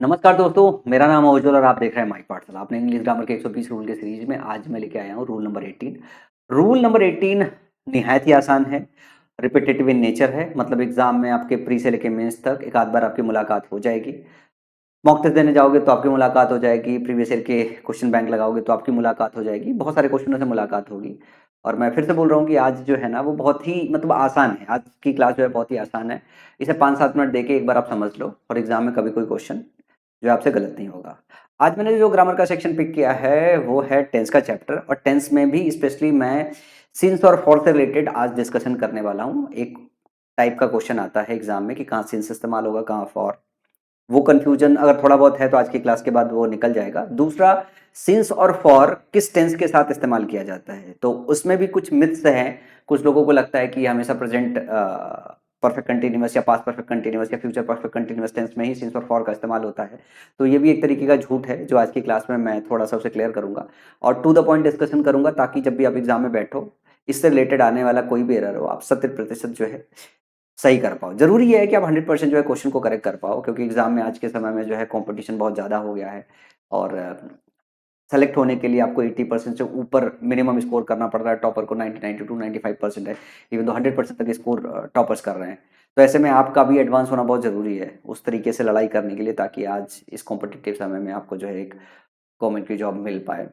नमस्कार दोस्तों, मेरा नाम है उज्ज्वल और आप देख रहे हैं माई पाठशाला। आपने इंग्लिश ग्रामर के 120 रूल के सीरीज में आज मैं लेके आया हूँ रूल नंबर 18। रूल नंबर 18 निहायत ही आसान है, रिपीटेटिव इन नेचर है। मतलब एग्जाम में आपके प्री से लेके मेंस तक एक आध बार आपकी मुलाकात हो जाएगी। मॉक टेस्ट देने जाओगे तो आपकी मुलाकात हो जाएगी, प्रीवियस ईयर के क्वेश्चन बैंक लगाओगे तो आपकी मुलाकात हो जाएगी, बहुत सारे क्वेश्चनों से मुलाकात होगी। और मैं फिर से बोल रहा हूँ कि आज जो है ना वो बहुत ही मतलब आसान है। आज की क्लास जो है बहुत ही आसान है। इसे 5-7 मिनट देके एक बार आप समझ लो और एग्जाम में कभी कोई क्वेश्चन जो आपसे गलत नहीं होगा। आज मैंने जो ग्रामर का सेक्शन पिक किया है वो है टेंस का चैप्टर, और टेंस में भी स्पेशली मैं सिंस और फॉर से रिलेटेड आज डिस्कशन करने वाला हूँ। एक टाइप का क्वेश्चन आता है एग्जाम में कि कहाँ सिंस इस्तेमाल होगा, कहाँ फॉर। वो कंफ्यूजन अगर थोड़ा बहुत है तो आज की क्लास के बाद वो निकल जाएगा। दूसरा, सिंस और फॉर किस टेंस के साथ इस्तेमाल किया जाता है, तो उसमें भी कुछ मिथ्स हैं। कुछ लोगों को लगता है कि हमेशा प्रेजेंट परफेक्ट कंटिन्यूअस या पास्ट परफेक्ट कंटिन्यूअस या फ्यूचर परफेक्ट कंटिन्यूअस टेंस में ही सिंस और फॉर का इस्तेमाल होता है। तो ये भी एक तरीके का झूठ है जो आज की क्लास में मैं थोड़ा सा उसे क्लियर करूंगा और टू द पॉइंट डिस्कशन करूंगा, ताकि जब भी आप एग्जाम में बैठो इससे रिलेटेड आने वाला कोई भी एरर हो आप 70% जो है सही कर पाओ। जरूरी ये है कि आप 100% जो है क्वेश्चन को करेक्ट कर पाओ, क्योंकि एग्जाम में आज के समय में जो है कंपटीशन बहुत ज़्यादा हो गया है। और सेलेक्ट होने के लिए आपको 80% से ऊपर मिनिमम स्कोर करना पड़ रहा है। टॉपर को 90, 92, 95% है। इवन तो 100% तक स्कोर टॉपर्स कर रहे हैं। तो ऐसे में आपका भी एडवांस होना बहुत ज़रूरी है उस तरीके से लड़ाई करने के लिए, ताकि आज इस कॉम्पिटिटिव समय में आपको जो है एक गवर्नमेंट की जॉब मिल पाए।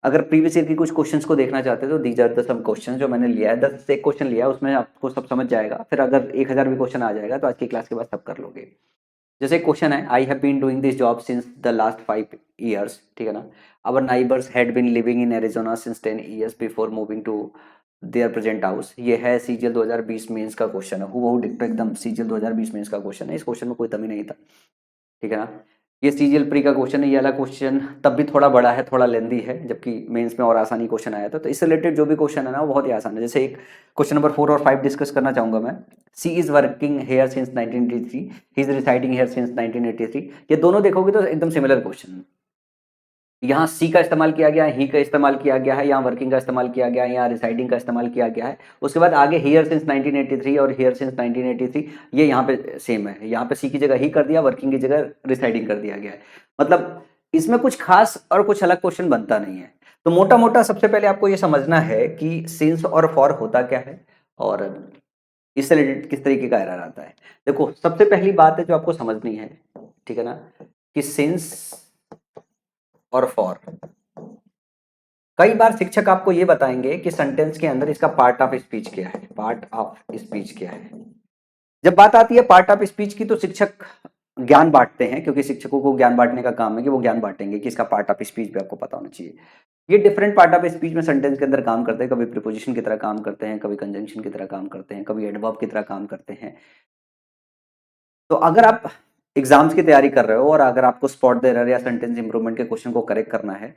अगर प्रीवियस ईयर की कुछ क्वेश्चंस को देखना चाहते हो तो these are the some question जो मैंने लिया है। 10 से एक क्वेश्चन लिया है, उसमें आपको सब समझ जाएगा। फिर अगर 1000 भी क्वेश्चन आ जाएगा तो आज की क्लास के बाद सब कर लोगे। जैसे क्वेश्चन है, I have been doing this job since the last 5 years, ठीक है ना। Our neighbours had been living in Arizona since 10 years before moving to their present house. ये है सीजीएल 2020 मेंस का क्वेश्चन है, हूबहू डिक्टो एकदम सीजीएल 2020 मेंस का क्वेश्चन है। इस क्वेश्चन में कोई कमी नहीं था, ठीक है ना। ये सीजीएल प्री का क्वेश्चन है। ये वाला क्वेश्चन तब भी थोड़ा बड़ा है, थोड़ा लेंदी है, जबकि मेंस में और आसानी क्वेश्चन आया था। तो इससे रिलेटेड जो भी क्वेश्चन है ना वो बहुत ही आसान है। जैसे एक क्वेश्चन नंबर 4 और 5 डिस्कस करना चाहूंगा मैं। She is working here since 1983, he is residing here since 1983। ये दोनों देखोगे तो एकदम सिमिलर क्वेश्चन। यहाँ सी का इस्तेमाल किया गया है, ही का इस्तेमाल किया गया है, यहाँ वर्किंग का इस्तेमाल किया गया है, यहाँ रिसाइडिंग का इस्तेमाल किया गया है। उसके बाद आगे हियर सिंस 1983 और हियर सिंस 1983, ये यहाँ पे सेम है। यहाँ पे सी की जगह ही कर दिया, वर्किंग की जगह रिसाइडिंग कर दिया गया है। मतलब इसमें कुछ खास और कुछ अलग क्वेश्चन बनता नहीं है। तो मोटा मोटा सबसे पहले आपको ये समझना है कि सिंस और फॉर होता क्या है और इससे रिलेटेड किस तरीके का एरर आता है। देखो, सबसे पहली बात है जो आपको समझनी है, ठीक है ना, कि सिंस और फॉर। कई बार शिक्षक आपको ये बताएंगे कि सेंटेंस के अंदर इसका पार्ट ऑफ स्पीच क्या है, पार्ट ऑफ स्पीच क्या है। जब बात आती है पार्ट ऑफ स्पीच की तो शिक्षक ज्ञान बांटते हैं, क्योंकि शिक्षकों को ज्ञान बांटने का काम है कि वो ज्ञान बांटेंगे कि इसका पार्ट ऑफ स्पीच भी आपको पता होना चाहिए। ये डिफरेंट पार्ट ऑफ स्पीच में सेंटेंस के अंदर काम करते हैं। कभी प्रीपोजिशन की तरह काम करते हैं, कभी कंजंक्शन की तरह काम करते हैं, कभी एडवर्ब की तरह काम करते हैं। तो अगर आप एग्जाम्स की तैयारी कर रहे हो और अगर आपको स्पॉट द एरर या सेंटेंस इंप्रूवमेंट के क्वेश्चन को करेक्ट करना है,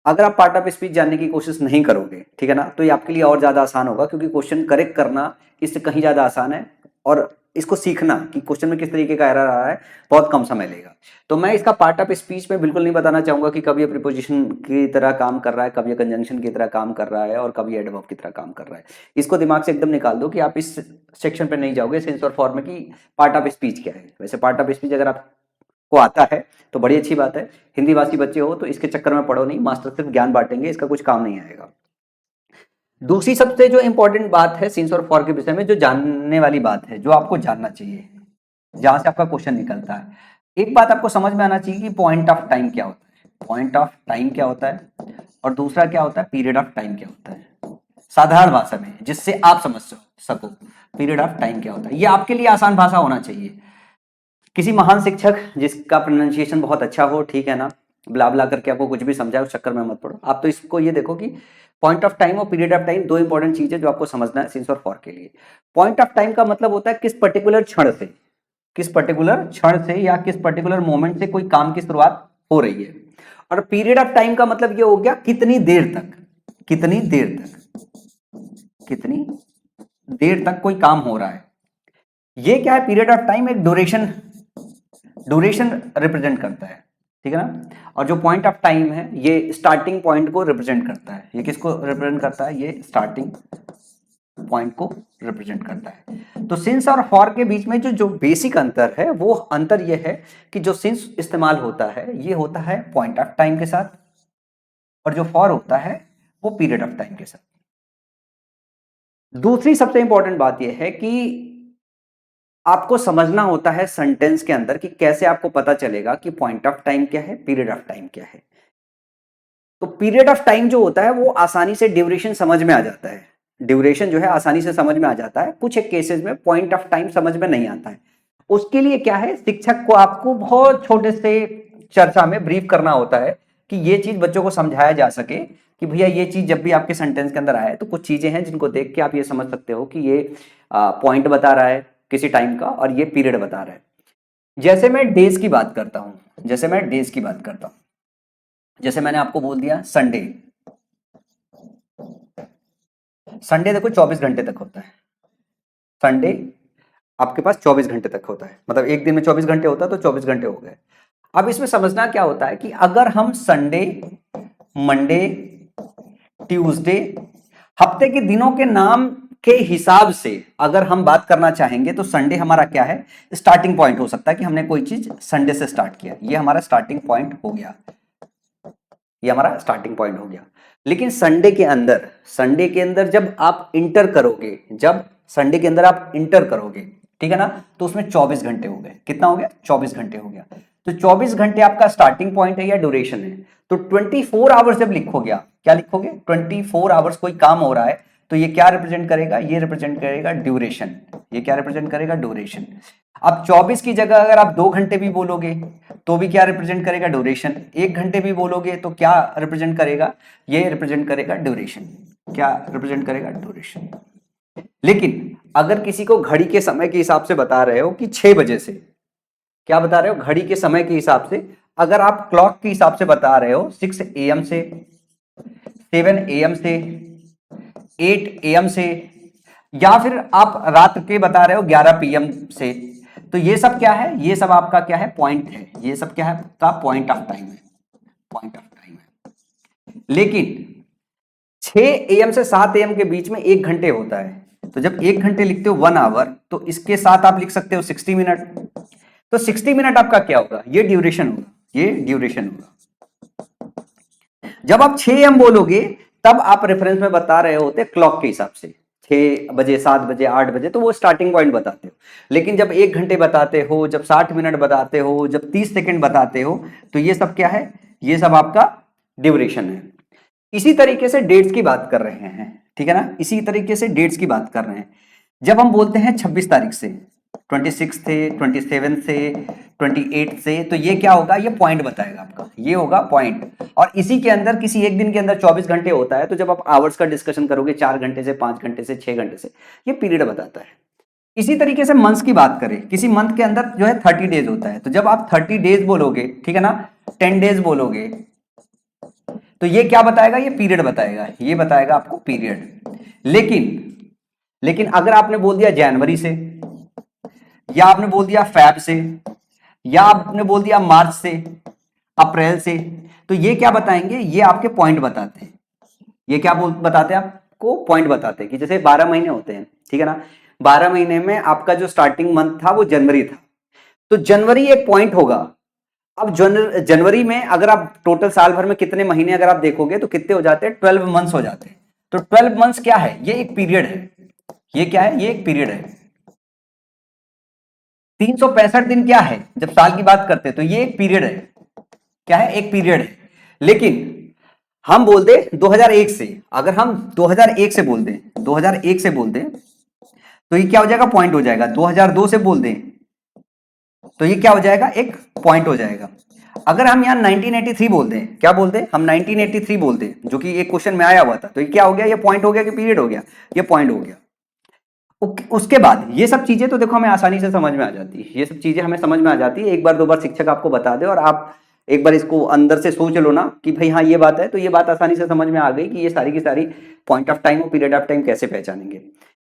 अगर आप पार्ट ऑफ स्पीच जानने की कोशिश नहीं करोगे, ठीक है ना, तो ये आपके लिए और ज्यादा आसान होगा, क्योंकि क्वेश्चन करेक्ट करना इससे कहीं ज्यादा आसान है। और इसको सीखना कि क्वेश्चन में किस तरीके का एरर आ रहा है बहुत कम समय लेगा। तो मैं इसका पार्ट ऑफ स्पीच में बिल्कुल नहीं बताना चाहूंगा कि कब ये प्रीपोजिशन की तरह काम कर रहा है, कब ये कंजंक्शन की तरह काम कर रहा है और कब ये एडवर्ब की तरह काम कर रहा है। इसको दिमाग से एकदम निकाल दो कि आप इस सेक्शन पे नहीं जाओगे सेंस और फॉर्म में कि पार्ट ऑफ स्पीच क्या है। वैसे पार्ट ऑफ स्पीच अगर आपको आता है तो बड़ी अच्छी बात है। हिंदी भाषी बच्चे हो तो इसके चक्कर में पढ़ो नहीं, मास्टर सिर्फ ज्ञान बांटेंगे, इसका कुछ काम नहीं आएगा। दूसरी सबसे जो इंपॉर्टेंट बात है सिंस और फॉर के विषय में, जो जानने वाली बात है, जो आपको जानना चाहिए, जहां से आपका क्वेश्चन निकलता है। एक बात आपको समझ में आना चाहिए कि पॉइंट ऑफ टाइम क्या होता है, पॉइंट ऑफ टाइम क्या होता है, और दूसरा क्या होता है पीरियड ऑफ टाइम क्या होता है। साधारण भाषा में जिससे आप समझ सको पीरियड ऑफ टाइम क्या होता है, ये आपके लिए आसान भाषा होना चाहिए। किसी महान शिक्षक जिसका प्रोनाउंसिएशन बहुत अच्छा हो, ठीक है ना, ब्ला ब्ला करके आपको कुछ भी समझाए उस चक्कर में मत पड़ो। आप तो इसको ये देखो कि पॉइंट ऑफ टाइम और पीरियड ऑफ टाइम दो इंपॉर्टेंट चीज है जो आपको समझना है सिंस और फॉर के लिए। पॉइंट ऑफ टाइम का मतलब होता है किस पर्टिकुलर क्षण से, किस पर्टिकुलर क्षण से या किस पर्टिकुलर मोमेंट से कोई काम की शुरुआत हो रही है। और पीरियड ऑफ टाइम का मतलब ये हो गया कितनी देर तक, कितनी देर तक, कितनी देर तक कोई काम हो रहा है। ये क्या है, पीरियड ऑफ टाइम एक ड्यूरेशन, ड्यूरेशन रिप्रेजेंट करता है, ठीक है ना। और जो पॉइंट ऑफ टाइम है ये स्टार्टिंग पॉइंट को रिप्रेजेंट करता है। ये किसको रिप्रेजेंट करता है, ये स्टार्टिंग पॉइंट को रिप्रेजेंट करता है। तो सिंस और फॉर के बीच में जो जो बेसिक अंतर है वो अंतर ये है कि जो सिंस इस्तेमाल होता है ये होता है पॉइंट ऑफ टाइम के साथ, और जो फॉर होता है वो पीरियड ऑफ टाइम के साथ। दूसरी सबसे इंपॉर्टेंट बात यह है कि आपको समझना होता है सेंटेंस के अंदर कि कैसे आपको पता चलेगा कि पॉइंट ऑफ टाइम क्या है, पीरियड ऑफ टाइम क्या है। तो पीरियड ऑफ टाइम जो होता है वो आसानी से ड्यूरेशन समझ में आ जाता है, ड्यूरेशन जो है आसानी से समझ में आ जाता है। कुछ एक केसेस में पॉइंट ऑफ टाइम समझ में नहीं आता है। उसके लिए क्या है, शिक्षक को आपको बहुत छोटे से चर्चा में ब्रीफ करना होता है कि ये चीज बच्चों को समझाया जा सके कि भैया ये चीज जब भी आपके सेंटेंस के अंदर आए तो कुछ चीजें हैं जिनको देख के आप ये समझ सकते हो कि ये पॉइंट बता रहा है किसी टाइम का और ये पीरियड बता रहा है। जैसे मैं डेज की बात करता हूं, जैसे मैंने आपको बोल दिया संडे, संडे देखो 24 घंटे तक होता है। संडे आपके पास 24 घंटे तक होता है, मतलब एक दिन में 24 घंटे होता है तो 24 घंटे हो गए। अब इसमें समझना क्या होता है कि अगर हम संडे, मंडे, ट्यूसडे हफ्ते के दिनों के नाम के हिसाब से अगर हम बात करना चाहेंगे तो संडे हमारा क्या है, स्टार्टिंग पॉइंट हो सकता है कि हमने कोई चीज संडे से स्टार्ट किया, ये हमारा स्टार्टिंग पॉइंट हो गया, ये हमारा स्टार्टिंग पॉइंट हो गया। लेकिन संडे के अंदर जब आप इंटर करोगे, जब संडे के अंदर आप इंटर करोगे, ठीक है ना, तो उसमें 24 घंटे हो गए। कितना हो गया, 24 घंटे हो गया। तो 24 घंटे आपका स्टार्टिंग पॉइंट है या ड्यूरेशन है। तो 24 आवर्स जब लिखोगे आप, क्या लिखोगे, 24 आवर्स कोई काम हो रहा है तो ये क्या रिप्रेजेंट करेगा, ये रिप्रेजेंट करेगा ड्यूरेशन। ये क्या रिप्रेजेंट करेगा, ड्यूरेशन। अब 24 की जगह अगर आप 2 घंटे भी बोलोगे तो भी क्या रिप्रेजेंट करेगा, ड्यूरेशन। 1 घंटे भी बोलोगे तो क्या रिप्रेजेंट करेगा, ये रिप्रेजेंट करेगा ड्यूरेशन। क्या रिप्रेजेंट करेगा, ड्यूरेशन। लेकिन अगर किसी को घड़ी के समय के हिसाब से बता रहे हो कि 6 बजे से, क्या बता रहे हो, घड़ी के समय के हिसाब से, अगर आप क्लॉक के हिसाब से बता रहे हो 6 AM से, 7 AM से, 8 AM से, या फिर आप रात के बता रहे हो 11 PM से, तो ये सब क्या है, ये सब आपका क्या है, पॉइंट है। ये सब क्या है, आपका पॉइंट ऑफ टाइम है, पॉइंट ऑफ टाइम है। लेकिन 6 AM से 7 AM के बीच में 1 घंटे होता है, तो जब 1 घंटे लिखते हो 1 आवर, तो इसके साथ आप लिख सकते हो 60 मिनट। तो 60 मिनट आपका क्या होगा, ये ड्यूरेशन होगा, ये ड्यूरेशन होगा। जब आप 6 AM बोलोगे तब आप रेफरेंस में बता रहे होते क्लॉक के हिसाब से, 6 बजे, 7 बजे, 8 बजे, तो वो स्टार्टिंग पॉइंट बताते हो। लेकिन जब 1 घंटे बताते हो, जब 60 मिनट बताते हो, जब 30 सेकंड बताते हो, तो ये सब क्या है, ये सब आपका ड्यूरेशन है। इसी तरीके से डेट्स की बात कर रहे हैं, ठीक है ना, इसी तरीके से डेट्स की बात कर रहे हैं। जब हम बोलते हैं 26 तारीख से, 26 से, 27 से, 28 से, तो ये क्या होगा, ये पॉइंट बताएगा आपका, ये होगा पॉइंट। और इसी के अंदर किसी एक दिन के अंदर 24 घंटे होता है, तो जब आप आवर्स का डिस्कशन करोगे 4 घंटे से, 5 घंटे से, 6 घंटे से, ये पीरियड बताता है। इसी तरीके से मंथ्स की बात करें, किसी मंथ के अंदर जो है 30 डेज होता है, तो जब आप 30 डेज बोलोगे, ठीक है ना, 10 डेज बोलोगे, तो ये क्या बताएगा, ये पीरियड बताएगा, ये बताएगा आपको पीरियड। लेकिन अगर आपने बोल दिया जनवरी से, या आपने बोल दिया फैब से, या आपने बोल दिया मार्च से, अप्रैल से, तो ये क्या बताएंगे, ये आपके पॉइंट बताते हैं। ये क्या बताते हैं, आपको पॉइंट बताते हैं कि जैसे 12 महीने होते हैं, ठीक है ना, 12 महीने में आपका जो स्टार्टिंग मंथ था वो जनवरी था, तो जनवरी एक पॉइंट होगा। अब जनवरी में अगर आप टोटल साल भर में कितने महीने अगर आप देखोगे तो कितने हो जाते हैं, 12 मंथ्स हो जाते हैं। तो 12 मंथ्स क्या है, ये एक पीरियड है। ये क्या है, ये एक पीरियड है। 365 दिन क्या है, जब साल की बात करते हैं तो ये एक पीरियड है। क्या है, एक पीरियड है। लेकिन हम बोल दे 2001 से, अगर हम 2001 से बोल दें, 2001 से बोल दें, तो ये क्या हो जाएगा, पॉइंट हो जाएगा। 2002 से बोल दें तो ये क्या हो जाएगा, एक पॉइंट हो जाएगा। अगर हम यहाँ 1983 बोल दें, क्या बोल दें हम, 1983 बोल दें, जो कि एक क्वेश्चन में आया हुआ था, तो ये क्या हो गया, ये पॉइंट हो गया कि पीरियड हो गया, ये पॉइंट हो गया। उसके बाद ये सब चीजें तो देखो हमें आसानी से समझ में आ जाती है, ये सब चीजें हमें समझ में आ जाती है। एक बार 2 बार शिक्षक आपको बता दे और आप एक बार इसको अंदर से सोच लो ना कि भाई हाँ ये बात है, तो ये बात आसानी से समझ में आ गई कि ये सारी की सारी पॉइंट ऑफ टाइम और पीरियड ऑफ टाइम कैसे पहचानेंगे।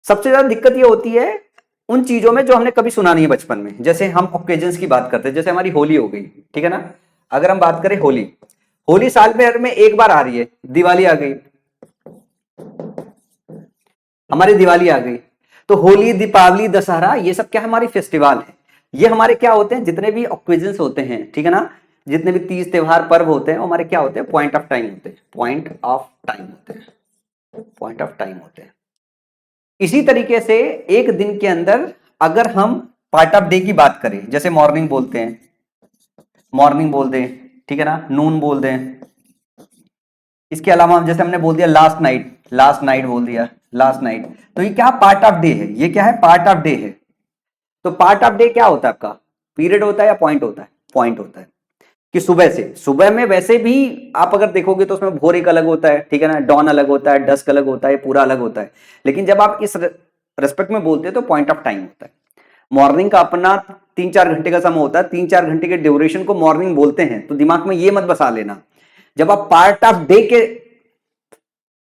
सबसे ज्यादा दिक्कत ये होती है उन चीजों में जो हमने कभी सुना नहीं है बचपन में। जैसे हम ओकेजन्स की बात करते हैं, जैसे हमारी होली हो गई, ठीक है ना, अगर हम बात करें होली, होली साल भर में एक बार आ रही है, दिवाली आ गई, हमारी दिवाली आ गई, तो होली, दीपावली, दशहरा, ये सब क्या है, हमारी फेस्टिवल है। ये हमारे क्या होते हैं, जितने भी ओकेजन्स होते हैं, ठीक है ना, जितने भी तीज त्योहार पर्व होते हैं, वो हमारे क्या होते हैं, पॉइंट ऑफ टाइम होते हैं, पॉइंट ऑफ टाइम होते हैं, पॉइंट ऑफ टाइम होते हैं। इसी तरीके से एक दिन के अंदर अगर हम पार्ट ऑफ डे की बात करें, जैसे मॉर्निंग बोलते हैं, मॉर्निंग बोल दें, ठीक है ना, नून बोल दें, इसके अलावा जैसे हमने बोल दिया लास्ट नाइट, लास्ट नाइट बोल दिया, लास्ट नाइट, तो ये क्या पार्ट ऑफ डे है, ये क्या है, पार्ट ऑफ डे है। तो पार्ट ऑफ डे क्या होता है आपका, पीरियड होता है या पॉइंट होता है, पॉइंट होता है। कि सुबह से, सुबह में वैसे भी आप अगर देखोगे तो उसमें भोर एक अलग होता है, ठीक है ना, डॉन अलग होता है, डस्क अलग होता है, पूरा अलग होता है। लेकिन जब आप इस रेस्पेक्ट में बोलते हैं तो पॉइंट ऑफ टाइम होता है। मॉर्निंग का अपना 3-4 घंटे का समय होता है, 3-4 घंटे के ड्यूरेशन को मॉर्निंग बोलते हैं, तो दिमाग में ये मत बसा लेना। जब आप पार्ट ऑफ डे के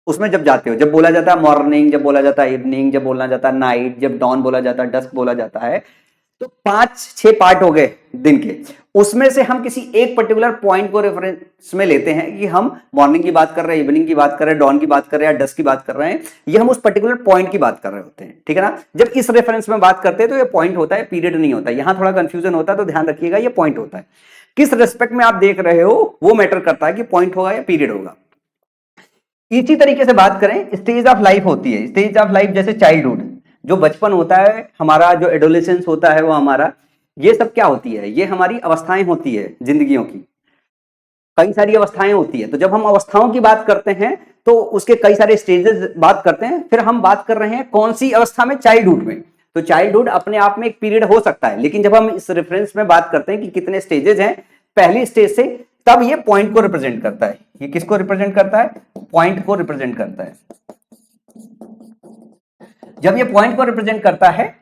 उसमें जब जाते हो, जब बोला जाता है मॉर्निंग, जब बोला जाता है इवनिंग, जब बोला जाता है नाइट, जब डॉन बोला जाता है, डस्क बोला जाता है, तो 5-6 पार्ट हो गए दिन के। उसमें से हम किसी एक पर्टिकुलर पॉइंट को रेफरेंस में लेते हैं कि हम मॉर्निंग की बात कर रहे हैं, इवनिंग की बात कर रहे हैं, डॉन की बात कर रहे हैं, डस्क की बात कर रहे हैं, ये हम उस पर्टिकुलर पॉइंट की बात कर रहे होते हैं, ठीक है ना। जब इस रेफरेंस में बात करते हैं तो ये पॉइंट होता है, पीरियड नहीं होता है। यहां थोड़ा कंफ्यूजन होता है, तो ध्यान रखिएगा, ये पॉइंट होता है। किस रेस्पेक्ट में आप देख रहे हो वो मैटर करता है कि पॉइंट होगा या पीरियड होगा। इसी तरीके से बात करें, स्टेज ऑफ लाइफ होती है, स्टेज ऑफ लाइफ जैसे चाइल्डहुड, जो बचपन होता है हमारा, जो एडोलेसेंस होता है वो हमारा, ये सब क्या होती है, ये हमारी अवस्थाएं होती है जिंदगियों की, कई सारी अवस्थाएं होती है। तो जब हम अवस्थाओं की बात करते हैं तो उसके कई सारे स्टेजेस बात करते हैं। फिर हम बात कर रहे हैं कौन सी अवस्था में, चाइल्डहुड में। तो चाइल्डहुड अपने आप में एक पीरियड हो सकता है, लेकिन जब हम इस रेफरेंस में बात करते हैं कि कितने स्टेजेस हैं पहली स्टेज से, तब ये पॉइंट को रिप्रेजेंट करता है। ये किसको रिप्रेजेंट करता है, पॉइंट को रिप्रेजेंट करता है। जब ये पॉइंट को रिप्रेजेंट करता है,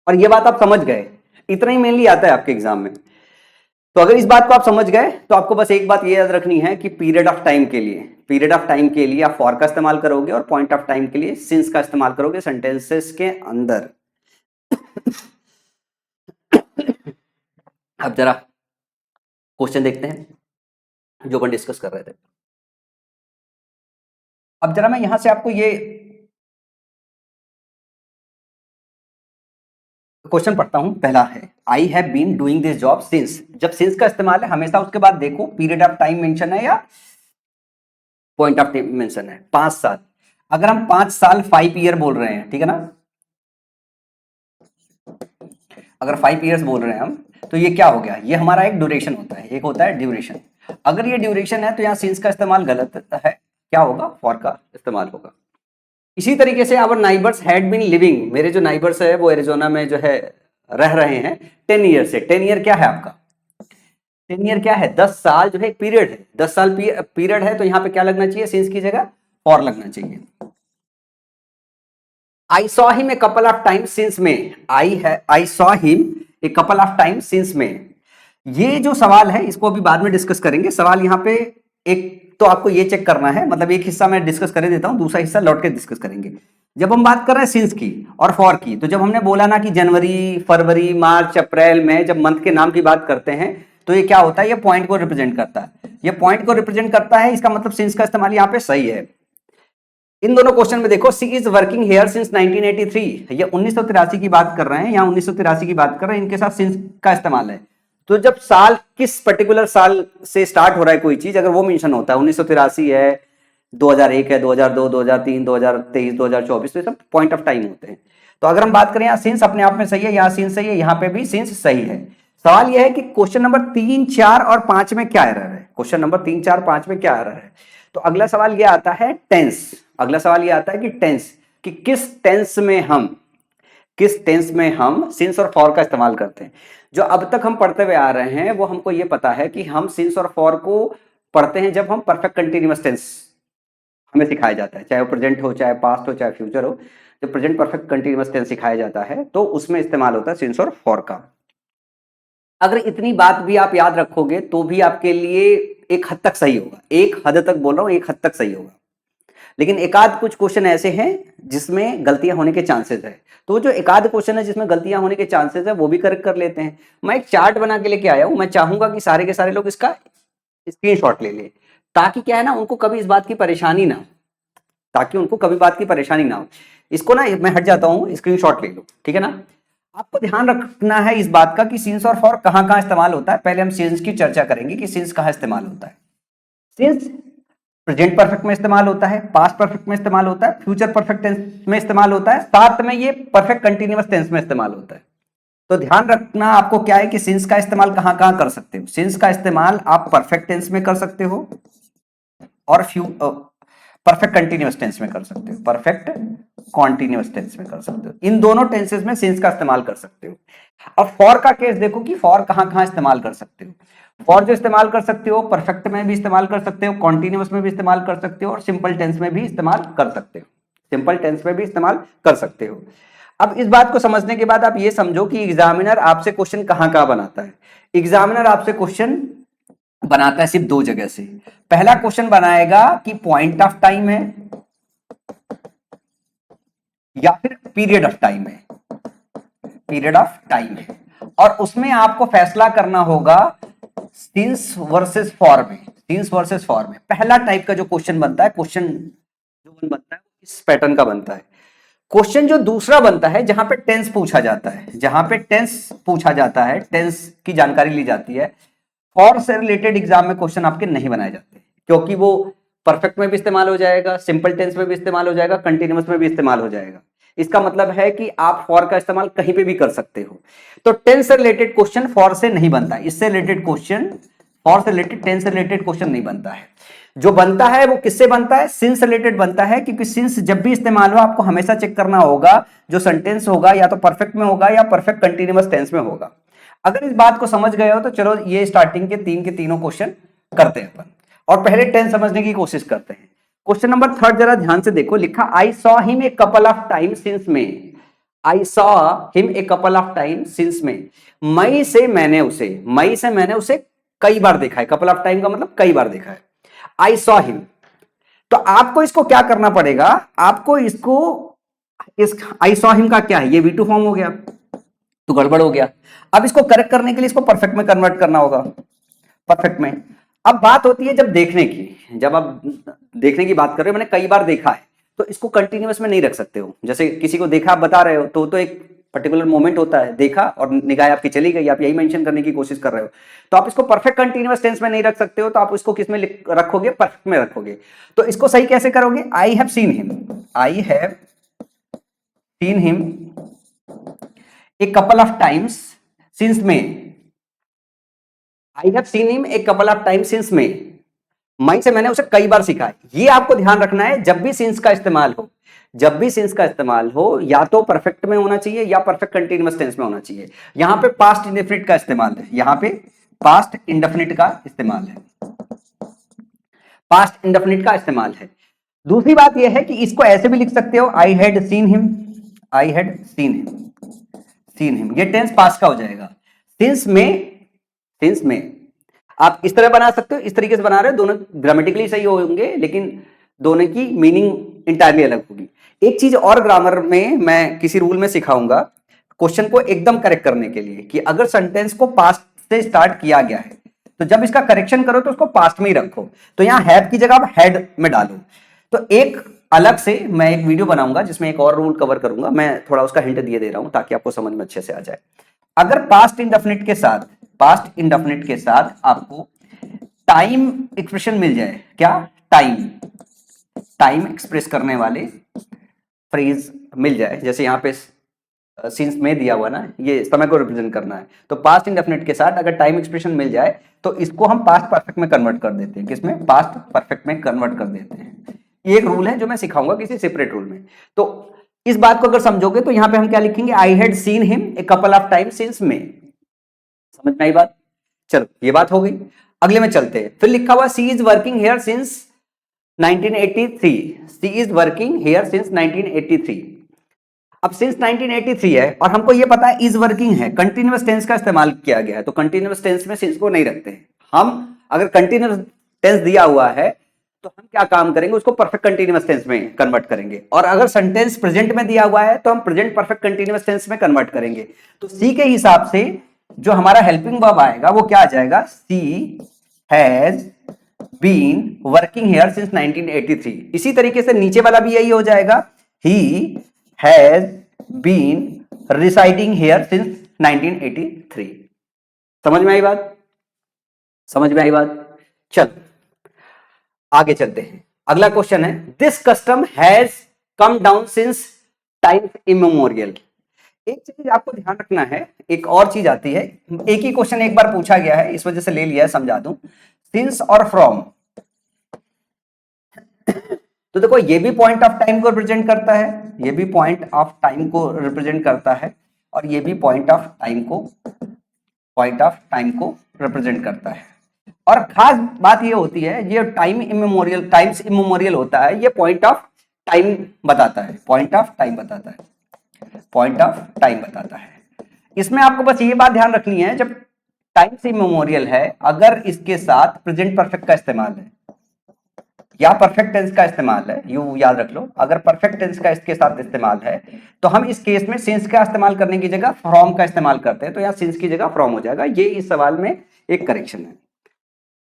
और ये बात आप समझ गए, इतना ही मेनली आता है आपके एग्जाम में। तो अगर इस बात को आप समझ गए तो आपको बस एक बात ये याद रखनी है कि पीरियड ऑफ टाइम के लिए, पीरियड ऑफ टाइम के लिए आप फॉर का इस्तेमाल करोगे, और पॉइंट ऑफ टाइम के लिए सिंस का इस्तेमाल करोगे सेंटेंसेस के अंदर। अब जरा क्वेश्चन देखते हैं जो अपन डिस्कस कर रहे थे। अब जरा मैं यहां से आपको ये क्वेश्चन पढ़ता हूं। पहला है, I have been doing this job since. जब सिंस का इस्तेमाल है हमेशा उसके बाद देखो पीरियड ऑफ टाइम मेंशन है या पॉइंट ऑफ टाइम मेंशन है। 5 साल, अगर हम 5 साल 5 ईयर बोल रहे हैं, ठीक है ना, अगर 5 ईयर्स बोल रहे हैं हम, तो ये क्या हो गया, ये हमारा एक ड्यूरेशन होता है, एक होता है ड्यूरेशन। अगर ये ड्यूरेशन है तो यहाँ सिंस का इस्तेमाल गलत है, क्या होगा, फॉर का इस्तेमाल होगा। इसी तरीके से our neighbours had been living, मेरे जो नाइबर्स है वो एरिजोना में जो है रह रहे हैं 10 ईयर से। 10 ईयर क्या है आपका, 10 ईयर क्या है, 10 साल जो है पीरियड है, 10 साल पीरियड है, तो यहाँ पे क्या लगना चाहिए, सिंस की जगह फॉर लगना चाहिए। I saw him a couple of time since में, I saw him a couple of time since में। ये जो सवाल है इसको अभी बाद में डिस्कस करेंगे। सवाल यहाँ पे एक तो आपको ये चेक करना है, मतलब एक हिस्सा मैं डिस्कस कर देता हूं, दूसरा हिस्सा लौट के डिस्कस करेंगे। जब हम बात कर रहे हैं सिंस की और फॉर की, तो जब हमने बोला ना कि जनवरी, फरवरी, मार्च, अप्रैल में जब मंथ के नाम की बात करते हैं तो ये क्या होता है, ये पॉइंट को रिप्रेजेंट करता है, ये पॉइंट को रिप्रेजेंट करता है। इसका मतलब सिंस का इस्तेमाल यहाँ पे सही है। इन दोनों क्वेश्चन में देखो, सी इज वर्किंग हियर सिंस 1983, ये 1983 की बात कर रहे हैं, यहाँ 1983 की बात कर रहे हैं, इनके साथ सिंस का इस्तेमाल है। तो जब साल किस पर्टिकुलर साल से स्टार्ट हो रहा है कोई चीज, अगर वो मेंशन होता है 1983 है, 2001 है, 2002, 2003, 2023, 2024, तो ये सब पॉइंट ऑफ टाइम होते हैं। तो अगर हम बात करें यहाँ सिंस अपने आप में सही है, यहाँ सिंस सही है, यहाँ पे भी सिंस सही है। सवाल यह है कि क्वेश्चन नंबर 3, 4 और 5 में क्या एरर है, क्वेश्चन नंबर 3, 4, 5 में क्या एरर है। तो अगला सवाल यह आता है टेंस, अगला सवाल यह आता है कि टेंस, कि किस टेंस में हम सिंस और फॉर का इस्तेमाल करते हैं। जो अब तक हम पढ़ते हुए आ रहे हैं वो हमको ये पता है कि हम सिंस और फॉर को पढ़ते हैं जब हम परफेक्ट कंटीन्यूअस टेंस हमें सिखाया जाता है, चाहे वो प्रेजेंट हो, चाहे पास्ट हो, चाहे फ्यूचर हो। जब प्रेजेंट परफेक्ट कंटीन्यूअस टेंस सिखाया जाता है तो उसमें इस्तेमाल होता है सिंस और फॉर का। अगर इतनी बात भी आप याद रखोगे तो भी आपके लिए एक हद तक सही होगा, एक हद तक बोल रहा हूं, एक हद तक सही होगा। लेकिन एकाध कुछ क्वेश्चन ऐसे हैं जिसमें गलतियां होने के चांसेस है, तो वो जो एकाध क्वेश्चन है जिसमें गलतियां होने के चांसेस है वो भी करेक्ट कर लेते हैं। मैं एक चार्ट बना के लेके आया हूं, मैं चाहूंगा कि सारे के सारे लोग इसका स्क्रीनशॉट ले ले, ताकि क्या है ना, उनको कभी इस बात की परेशानी ना हो। ताकि उनको कभी बात की परेशानी ना हो। इसको ना मैं हट जाता हूँ, स्क्रीनशॉट ले लो, ठीक है ना। आपको ध्यान रखना है इस बात का कि सिंस और फॉर कहां कहां इस्तेमाल होता है। पहले हम सिंस की चर्चा करेंगे कि सिंस कहां इस्तेमाल होता है। सिंस प्रेजेंट परफेक्ट में इस्तेमाल होता है, पास्ट परफेक्ट में इस्तेमाल होता है, फ्यूचर परफेक्ट टेंस में इस्तेमाल होता है, साथ में ये परफेक्ट कंटिन्यूअस टेंस में इस्तेमाल होता है। तो ध्यान रखना आपको क्या है कि सिंस का इस्तेमाल कहां कहां कर सकते हो। सिंस का इस्तेमाल आप परफेक्ट टेंस में कर सकते हो और परफेक्ट कंटिन्यूअस टेंस में कर सकते हो, परफेक्ट कॉन्टिन्यूअस टेंस में कर सकते हो। इन दोनों टेंसेस में सिंस का इस्तेमाल कर सकते हो। अब फॉर का केस देखो कि फॉर कहां कहां इस्तेमाल कर सकते हो। फॉर जो इस्तेमाल कर सकते हो, परफेक्ट में भी इस्तेमाल कर सकते हो, कॉन्टिन्यूअस में भी इस्तेमाल कर सकते हो और सिंपल टेंस में भी इस्तेमाल कर सकते हो। सिंपल टेंस में भी इस्तेमाल कर सकते हो। अब इस बात को समझने के बाद आप ये समझो कि एग्जामिनर आपसे क्वेश्चन कहां कहां बनाता है। एग्जामिनर आपसे क्वेश्चन बनाता है सिर्फ दो जगह से। पहला क्वेश्चन बनाएगा कि पॉइंट ऑफ टाइम है या फिर पीरियड ऑफ टाइम है, पीरियड ऑफ टाइम है, और उसमें आपको फैसला करना होगा सिंस वर्सेस फॉर में। सिंस वर्सेस फॉर में पहला टाइप का जो क्वेश्चन बनता है, क्वेश्चन जो बनता है इस पैटर्न का बनता है। क्वेश्चन जो दूसरा बनता है जहां पे टेंस पूछा जाता है, जहां पे टेंस पूछा जाता है, टेंस की जानकारी ली जाती है, फॉर से रिलेटेड एग्जाम में क्वेश्चन आपके नहीं बनाए जाते, क्योंकि वो परफेक्ट में भी इस्तेमाल हो जाएगा, सिंपल टेंस में भी इस्तेमाल हो जाएगा, कंटिन्यूअस में भी इस्तेमाल हो जाएगा। इसका मतलब है कि आप फॉर का इस्तेमाल कहीं पे भी कर सकते हो। तो टेंस से रिलेटेड क्वेश्चन फॉर से नहीं बनता, इससे रिलेटेड क्वेश्चन फॉर से रिलेटेड, टेंस से रिलेटेड क्वेश्चन नहीं बनता है। जो बनता है वो किससे बनता है, सिंस रिलेटेड बनता है, क्योंकि सिंस जब भी इस्तेमाल हो आपको हमेशा चेक करना होगा जो सेंटेंस होगा या तो परफेक्ट में होगा या परफेक्ट कंटिन्यूअस टेंस में होगा। अगर इस बात को समझ गए हो तो चलो ये स्टार्टिंग के तीनों क्वेश्चन करते हैं अपन, और पहले टेंस समझने की कोशिश करते हैं। क्वेश्चन नंबर 3 जरा ध्यान से देखो, लिखा I saw him a couple of time since में। I saw him a couple of time since में, मई से मैंने उसे, मई से मैंने उसे कई बार देखा है। कपल ऑफ टाइम का मतलब कई बार देखा है। आई सॉ हिम, तो आपको इसको क्या करना पड़ेगा, आपको इसको इस आई सॉ हिम का क्या है, ये V2 फॉर्म हो गया तो गड़बड़ हो गया। अब इसको करेक्ट करने के लिए इसको परफेक्ट में कन्वर्ट करना होगा, परफेक्ट में। अब बात होती है जब देखने की, जब आप देखने की बात कर रहे हो, मैंने कई बार देखा है, तो इसको कंटिन्यूअस में नहीं रख सकते हो। जैसे किसी को देखा आप बता रहे हो तो एक पर्टिकुलर मोमेंट होता है, देखा और निगाह आपकी चली गई, आप यही मेंशन करने की कोशिश कर रहे हो, तो आप इसको परफेक्ट कंटिन्यूअस टेंस में नहीं रख सकते हो, तो आप इसको किस में रखोगे, परफेक्ट में रखोगे। तो इसको सही कैसे करोगे, I have seen him, I have seen him a couple of times since में, I have seen him a couple of times since में, मई से मैंने उसे कई बार सीखा है। ये आपको ध्यान रखना है, जब भी सिंस का इस्तेमाल हो, जब भी सिंस का इस्तेमाल हो या तो परफेक्ट में होना चाहिए या परफेक्ट कंटीन्यूअस टेंस में होना चाहिए। यहां पे पास्ट इंडेफिनिट का इस्तेमाल है, यहां पे पास्ट इंडेफिनिट का इस्तेमाल है, पास्ट इंडेफिनिट का इस्तेमाल है। दूसरी बात यह है कि इसको ऐसे भी लिख सकते हो, I had seen him, I had seen him, seen him, ये टेंस पास्ट का हो जाएगा। सिंस में, सिंस में आप इस तरह बना सकते हो, इस तरीके से बना रहे हो, दोनों ग्रामेटिकली सही होंगे, लेकिन दोनों की मीनिंग इंटायरली अलग होगी। एक चीज और ग्रामर में मैं किसी रूल में सिखाऊंगा क्वेश्चन को एकदम करेक्ट करने के लिए, कि अगर सेंटेंस को पास्ट से स्टार्ट किया गया है तो जब इसका करेक्शन करो तो उसको पास्ट में ही रखो। तो यहां हैव की जगह आप हैड में डालो। तो एक अलग से मैं एक वीडियो बनाऊंगा जिसमें एक और रूल कवर करूंगा, मैं थोड़ा उसका हिंट दिए दे रहा हूं ताकि आपको समझ में अच्छे से आ जाए। अगर पास्ट इंडेफिनिट के साथ, पास्ट इंडेफिनिट के साथ आपको टाइम एक्सप्रेशन मिल जाए, क्या, टाइम, टाइम एक्सप्रेस करने वाले फ्रेज मिल जाए, जैसे यहां पे सिंस में दिया हुआ ना, ये समय को रिप्रेजेंट करना है, तो पास्ट इंडेफिनिट के साथ अगर टाइम एक्सप्रेशन मिल जाए तो इसको हम पास्ट परफेक्ट में कन्वर्ट कर देते हैं। किसमें, पास्ट परफेक्ट में कन्वर्ट कर देते हैं। ये एक रूल है जो मैं सिखाऊंगा किसी सेपरेट रूल में। तो इस बात को अगर समझोगे तो यहां पे हम क्या लिखेंगे, I had seen him a couple of time since में। समझ में आई बात, चलो ये बात हो गई। अगले में चलते हैं, फिर लिखा हुआ she is working here since 1983, she is working here since 1983। अब सिंस 1983 है और हमको ये पता है इज वर्किंग है, कंटिन्यूअस टेंस का इस्तेमाल किया गया है, तो कंटिन्यूअस टेंस में सिंस को नहीं रखते हैं हम। अगर कंटिन्यूअस टेंस दिया हुआ है तो हम क्या काम करेंगे, उसको परफेक्ट कंटिन्यूअस टेंस में कन्वर्ट करेंगे, और अगर सेंटेंस प्रेजेंट में दिया हुआ है तो हम प्रेजेंट परफेक्ट कंटिन्यूअस टेंस में कन्वर्ट करेंगे। तो सी के हिसाब से जो हमारा हेल्पिंग वर्ब आएगा वो क्या आ जाएगा, she has been working here since 1983। इसी तरीके से नीचे वाला भी यही हो जाएगा, he has been residing here since 1983। समझ में आई बात? समझ में आई बात? चल आगे चलते हैं। अगला क्वेश्चन है, this custom has come down since times immemorial. एक चीज आपको ध्यान रखना है, एक और चीज आती है, एक ही क्वेश्चन एक बार पूछा गया है, इस वजह से ले लिया है, समझा दूं। सिंस और फ्रॉम, तो देखो ये भी पॉइंट ऑफ टाइम को रिप्रेजेंट करता है, ये भी पॉइंट ऑफ टाइम को रिप्रेजेंट करता है, और ये भी पॉइंट ऑफ टाइम को रिप्रेजेंट करता है। और खास बात ये होती है, ये टाइम्स इमेमोरियल होता है, ये पॉइंट ऑफ टाइम बताता है, पॉइंट ऑफ टाइम बताता है। इसमें आपको बस ये बात ध्यान रखनी है, जब टाइम्स इमेमोरियल है, अगर इसके साथ प्रेजेंट परफेक्ट का इस्तेमाल है या परफेक्ट टेंस का इस्तेमाल है, यू याद रख लो, अगर परफेक्ट टेंस का इसके साथ इस्तेमाल है तो हम इस केस में सिंस का इस्तेमाल करने की जगह फ्रॉम का इस्तेमाल करते हैं, तो यहाँ सिंस की जगह फ्रॉम हो जाएगा। ये इस सवाल में एक करेक्शन है,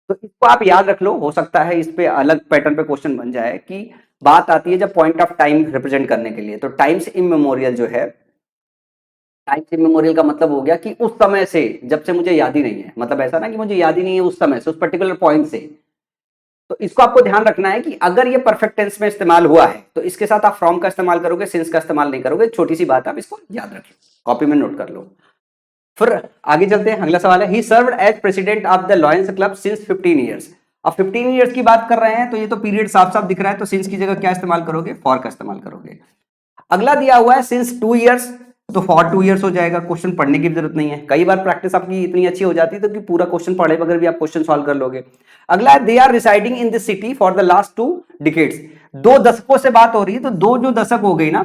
तो इसको आप याद रख लो। हो सकता है इस पे अलग पैटर्न पे क्वेश्चन बन जाए कि बात आती है जब पॉइंट ऑफ टाइम रिप्रेजेंट करने के लिए, तो टाइम्स इमेमोरियल जो है, टाइम्स इमेमोरियल का मतलब हो गया कि उस समय से, जब से मुझे याद ही नहीं है, मतलब ऐसा ना कि मुझे याद ही नहीं है उस समय से, उस पर्टिकुलर पॉइंट से। तो इसको आपको ध्यान रखना है कि अगर ये परफेक्ट टेंस में इस्तेमाल हुआ है तो इसके साथ आप फ्रॉम का इस्तेमाल करोगे, सिंस का इस्तेमाल नहीं करोगे। छोटी सी बात, आप इसको याद रखें, कॉपी में नोट कर लो। फिर आगे चलते हैं, अगला सवाल है, he served as president of the Lions Club since 15 years. अब 15 ईयर्स की बात कर रहे हैं, तो ये तो पीरियड साफ साफ दिख रहा है, तो सिंस की जगह क्या इस्तेमाल करोगे? फॉर का इस्तेमाल करोगे। अगला दिया हुआ है सिंस 2 ईयर्स, तो फॉर 2 ईयर्स हो जाएगा। क्वेश्चन पढ़ने की जरूरत नहीं है, कई बार प्रैक्टिस आपकी इतनी अच्छी हो जाती है तो कि पूरा क्वेश्चन पढ़े बगैर भी आप क्वेश्चन सॉल्व कर लोगे। अगला है, they are residing in this city for the last 2 decades. 2 दशकों से बात हो रही है, तो 2 जो दशक हो गई ना,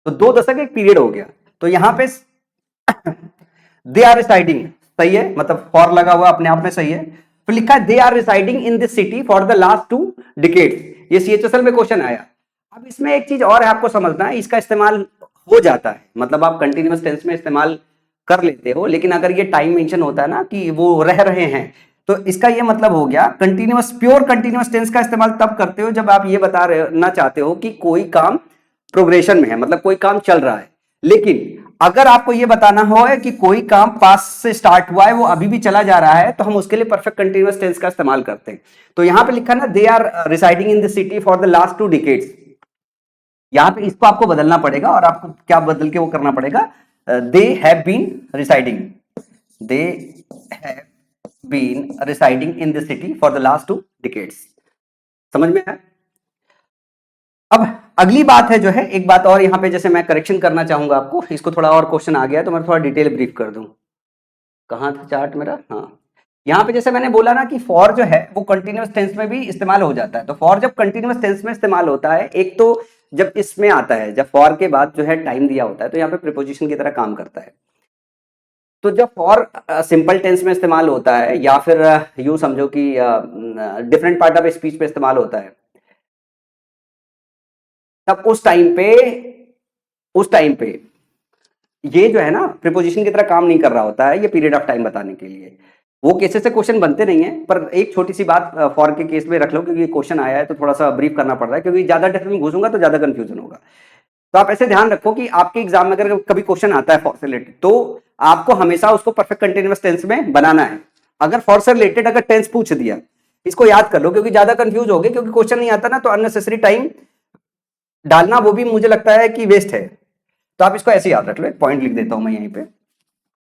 तो 2 दशक एक पीरियड हो गया, तो यहां पे दे आर रिसाइडिंग सही है, मतलब फॉर लगा हुआ अपने आप में सही है। फिर लिखा है they are residing in this city for the last 2 decades. ये सीएचएसएल में क्वेश्चन आया। अब इसमें एक चीज और है, आपको समझना है, इसका इस्तेमाल हो जाता है, मतलब आप कंटिन्यूअस टेंस में इस्तेमाल कर लेते हो, लेकिन अगर ये टाइम मेंशन होता है ना कि वो रह रहे हैं, तो इसका ये मतलब हो गया कंटिन्यूअस, प्योर कंटिन्यूअस टेंस का इस्तेमाल तब करते हो जब आप ये बता रहे ना चाहते हो कि कोई काम प्रोग्रेशन में है, मतलब कोई काम चल रहा है। लेकिन अगर आपको ये बताना हो कि कोई काम पास से स्टार्ट हुआ है, वो अभी भी चला जा रहा है, तो हम उसके लिए परफेक्ट कंटिन्यूअस टेंस का इस्तेमाल करते हैं। तो यहां पे लिखा ना, they are residing in the city for the last 2 decades, यहां पे इसको आपको बदलना पड़ेगा, और आपको क्या बदल के वो करना पड़ेगा? They have been residing, they have been residing in the city for the last 2 decades. समझ में है? अब अगली बात है जो है, एक बात और यहां पे जैसे मैं करेक्शन करना चाहूंगा आपको, इसको थोड़ा और क्वेश्चन आ गया तो मैं थोड़ा डिटेल ब्रीफ कर दूं। कहां था चार्ट मेरा? हाँ, यहाँ पे जैसे मैंने बोला ना कि फॉर जो है वो कंटिन्यूअस टेंस में भी इस्तेमाल हो जाता है। तो फॉर जब कंटिन्यूअस टेंस में इस्तेमाल होता है, एक तो जब इसमें आता है, जब फॉर के बाद जो है टाइम दिया होता है, तो यहाँ पे प्रीपोजिशन की तरह काम करता है। तो जब फॉर सिंपल टेंस में इस्तेमाल होता है, या फिर यूं समझो कि डिफरेंट पार्ट ऑफ स्पीच पे इस्तेमाल होता है, तब उस टाइम पे ये जो है ना प्रीपोजिशन की तरह काम नहीं कर रहा होता है, ये पीरियड ऑफ टाइम बताने के लिए। वो केसेस से क्वेश्चन बनते नहीं है, पर एक छोटी सी बात फॉर के केस में रख लो, क्योंकि क्वेश्चन आया है तो थोड़ा सा ब्रीफ करना पड़ रहा है, क्योंकि ज्यादा डेप्थ में घुसूंगा तो ज्यादा कंफ्यूजन होगा। तो आप ऐसे ध्यान रखो कि आपके एग्जाम में अगर कभी क्वेश्चन आता है फॉर से रिलेटेड, तो आपको हमेशा उसको परफेक्ट कंटिन्यूअस टेंस में बनाना है। अगर फॉर से रिलेटेड अगर टेंस पूछ दिया, इसको याद कर लो, क्योंकि ज्यादा कंफ्यूज हो गए, क्योंकि क्वेश्चन नहीं आता ना, तो अननेसेसरी टाइम डालना वो भी मुझे लगता है कि वेस्ट है। तो आप इसको ऐसे याद रख लो, एक पॉइंट लिख देता हूं मैं यहीं पे।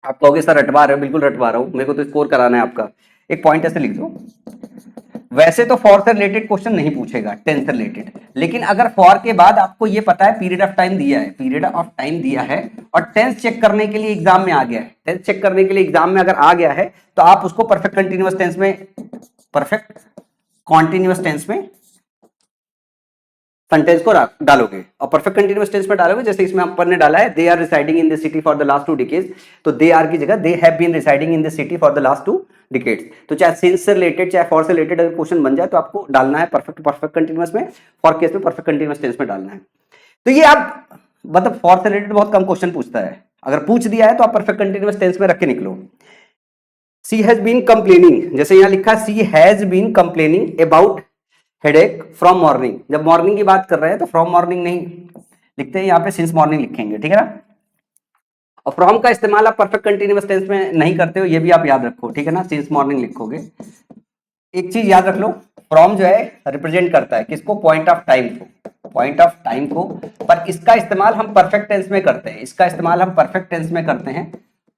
आप कहोगे सर रटवा रहे हो, बिल्कुल रटवा रहा हूं, मेरे को तो स्कोर कराना है आपका। एक पॉइंट ऐसे लिख दो, वैसे तो फॉर से रिलेटेड क्वेश्चन नहीं पूछेगा, टेंस से रिलेटेड, लेकिन अगर फॉर के बाद आपको ये पता है पीरियड ऑफ टाइम दिया है, पीरियड ऑफ टाइम दिया है, और टेंस चेक करने के लिए एग्जाम में आ गया है, टेंस चेक करने के लिए एग्जाम में अगर आ गया है, तो आप उसको परफेक्ट कंटिन्यूअस टेंस में, परफेक्ट कॉन्टिन्यूअस टेंस में सेंटेंस को डालोगे, और परफेक्ट कंटिन्यूअस टेंस में डालोगे। जैसे इसमें अपन ने डाला है, they are residing in the city for the last 2 decades, तो दे आर की जगह they have been residing in the city for the last 2 decades. तो चाहे सिंस से रिलेटेड चाहे फॉर से रिलेटेड अगर क्वेश्चन बन जाए, तो आपको डालना है परफेक्ट कंटिन्यूअस में, फॉर केस में परफेक्ट कंटिन्यूअस टेंस में डालना है। तो ये आप मतलब फॉर से रिलेटेड बहुत कम क्वेश्चन पूछता है, अगर पूछ दिया है तो आप परफेक्ट कंटिन्यूअस टेंस में रख के निकलो। सी हैज बीन कंप्लेनिंग, जैसे यहाँ लिखा she has been complaining about headache from morning. जब मॉर्निंग की बात कर रहे हैं तो फ्रॉम मॉर्निंग नहीं लिखते हैं, यहाँ पे सिंस मॉर्निंग लिखेंगे, ठीक है ना। और फ्रॉम का इस्तेमाल आप परफेक्ट कंटिन्यूअस टेंस में नहीं करते हो, ये भी आप याद रखो, ठीक है ना। सिंस मॉर्निंग लिखोगे। एक चीज याद रख लो, फ्रॉम जो है रिप्रेजेंट करता है किसको, पॉइंट ऑफ टाइम को, पॉइंट ऑफ टाइम को। पर इसका इस्तेमाल हम परफेक्ट टेंस में करते हैं, इसका इस्तेमाल हम परफेक्ट टेंस में करते हैं,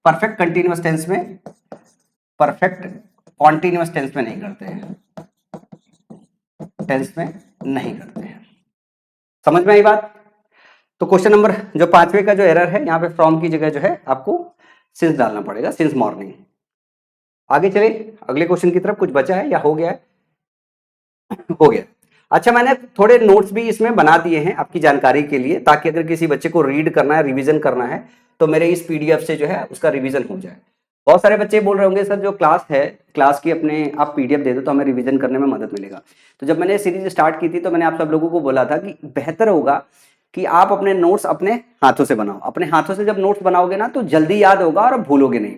परफेक्ट कंटिन्यूअस टेंस में, परफेक्ट कॉन्टिन्यूअस टेंस में नहीं करते हैं, टेंस में नहीं करते हैं। समझ में आई बात। तो क्वेश्चन नंबर जो 5वें का जो एरर है, यहाँ पे फ्रॉम की जगह जो है आपको सिंस डालना पड़ेगा, सिंस मॉर्निंग। आगे चले अगले क्वेश्चन की तरफ। कुछ बचा है या हो गया है? हो गया। अच्छा, मैंने थोड़े नोट्स भी इसमें बना दिए हैं आपकी जानकारी के लिए, ताकि अगर किसी बच्चे को रीड करना है, रिवीजन करना है, तो मेरे इस पीडीएफ से जो है उसका रिवीजन हो जाए। बहुत सारे बच्चे बोल रहे होंगे सर जो क्लास है, क्लास की अपने आप पीडीएफ दे दो तो हमें रिवीजन करने में मदद मिलेगा। तो जब मैंने सीरीज स्टार्ट की थी तो मैंने आप सब लोगों को बोला था कि बेहतर होगा कि आप अपने नोट्स अपने हाथों से बनाओ। अपने हाथों से जब नोट्स बनाओगे ना तो जल्दी याद होगा और भूलोगे नहीं।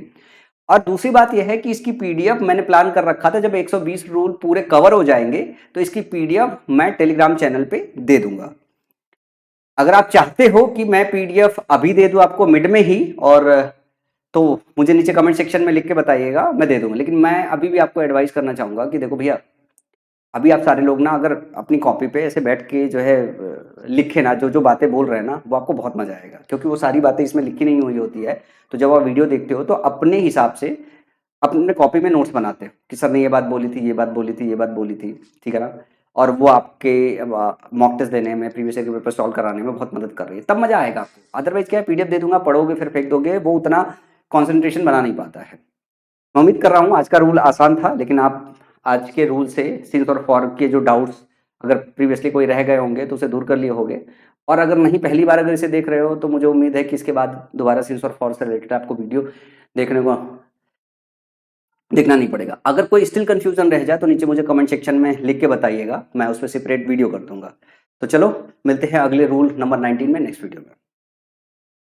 और दूसरी बात यह है कि इसकी पीडीएफ मैंने प्लान कर रखा था, जब 120 रूल पूरे कवर हो जाएंगे तो इसकी पीडीएफ मैं टेलीग्राम चैनल पे दे दूंगा। अगर आप चाहते हो कि मैं पीडीएफ अभी दे दूं आपको मिड में ही, और तो मुझे नीचे कमेंट सेक्शन में लिख के बताइएगा, मैं दे दूंगा। लेकिन मैं अभी भी आपको एडवाइस करना चाहूंगा कि देखो भैया, अभी आप सारे लोग ना अगर अपनी कॉपी पे ऐसे बैठ के जो है लिखे ना, जो जो बातें बोल रहे हैं ना, वो आपको बहुत मजा आएगा, क्योंकि वो सारी बातें इसमें लिखी नहीं हुई होती है। तो जब आप वीडियो देखते हो तो अपने हिसाब से अपने कॉपी में नोट्स बनाते हो कि सर ने ये बात बोली थी, ये बात बोली थी, ये बात बोली थी, ठीक है ना। और वो आपके मॉक टेस्ट देने में, प्रीवियस ईयर के पेपर सॉल्व कराने में बहुत मदद कर रही है, तब मजा आएगा आपको। अदरवाइज क्या है, पीडीएफ दे दूंगा, पढ़ोगे फिर फेंक दोगे, वो उतना कॉन्सेंट्रेशन बना नहीं पाता है। मैं उम्मीद कर रहा हूँ आज का रूल आसान था, लेकिन आप आज के रूल से सिंस और फॉर के जो डाउट्स अगर प्रीवियसली कोई रह गए होंगे तो उसे दूर कर लिए होंगे। और अगर नहीं, पहली बार अगर इसे देख रहे हो तो मुझे उम्मीद है कि इसके बाद दोबारा सिंस और फॉर से रिलेटेड आपको वीडियो देखना नहीं पड़ेगा। अगर कोई स्टिल कंफ्यूजन रह जाए तो नीचे मुझे कमेंट सेक्शन में लिख के बताइएगा, मैं उस पर सेपरेट वीडियो कर दूंगा। तो चलो मिलते हैं अगले रूल नंबर 19 में नेक्स्ट वीडियो में।